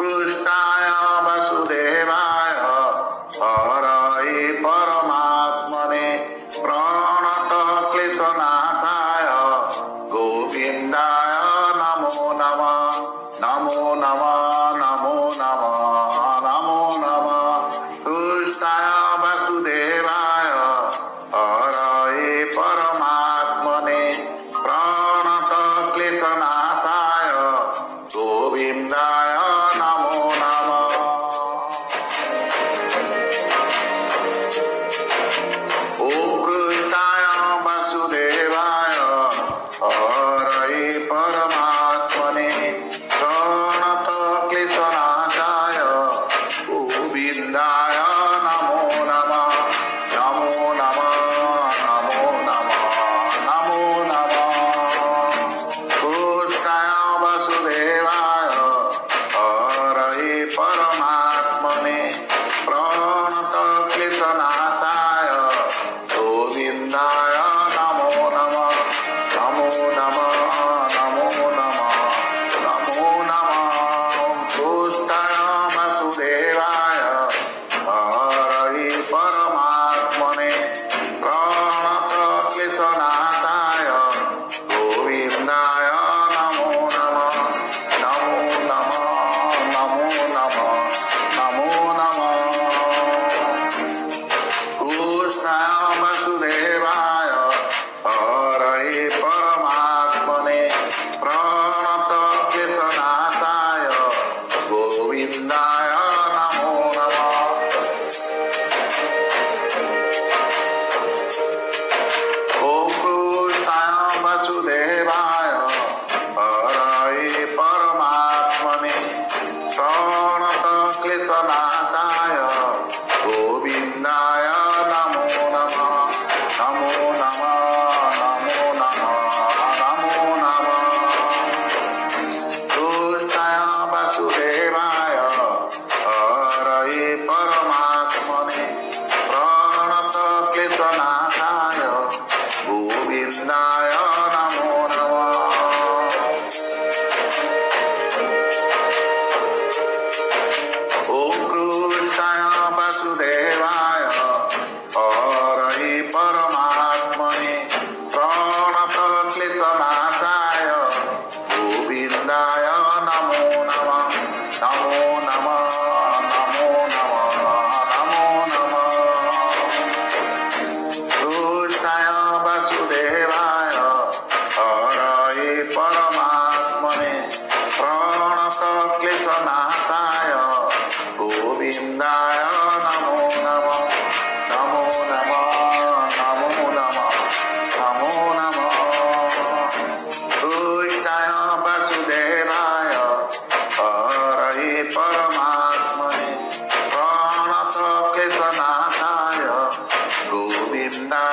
कृष्णाय वासुदेवाय हरये परमात्मने प्रणतक्लेशनाशाय गोविन्दाय नमो नमः नमो नमः नमो नमः नमो नमः कृष्णाय वासुदेवाय हरये परमात्मने प्रणतक्लेशनाशाय गोविन्दाय नमो नमः ॐ कृष्णाय वासुदेवाय हरये परमात्मने प्रणतक्लेशनाशाय गोविन्दाय नमो नमः नमो नमः नमो नमः नमो नमः कृष्णाय वासुदेवाय हरये परमात्मने प्रणतक्लेशनाशाय गोविन्दाय नमो नमः नमो नमः नमो नमः नमो नमः कृष्णाय वासुदेवाय हरये परमात्मने प्रणतक्लेशनाशाय गोविन्दाय नमो नमः नमो नमः नमो नमः नमो नमः कृष्णाय वासुदेवाय हरये परमात्मने प्रणतक्लेशनाशाय गोविन्दाय नमो नमः ॐ कृष्णाय वासुदेवाय हरये परमात्मने प्रणतक्लेशनाशाय गोविन्दाय नमो नमः नमो नमः नमो नमः नमो नमः कृष्णाय वासुदेवाय हरये परमात्मने प्रणतक्लेशनाशाय गोविन्दाय नमो नमः ॐ कृष्णाय वासुदेवाय हरये परमात्मने प्रणतक्लेशनाशाय गोविन्दाय नमो नमः नमो नमः नमो नमः नमो नमः कृष्णाय वासुदेवाय हरये परमात्मने प्रणतक्लेशनाशाय गोविन्दाय नमो नमः नमो नमः नमो नमः नमो नमः कृष्णाय वासुदेवाय हरये परमात्मने प्रणतक्लेशनाशाय गोविन्दाय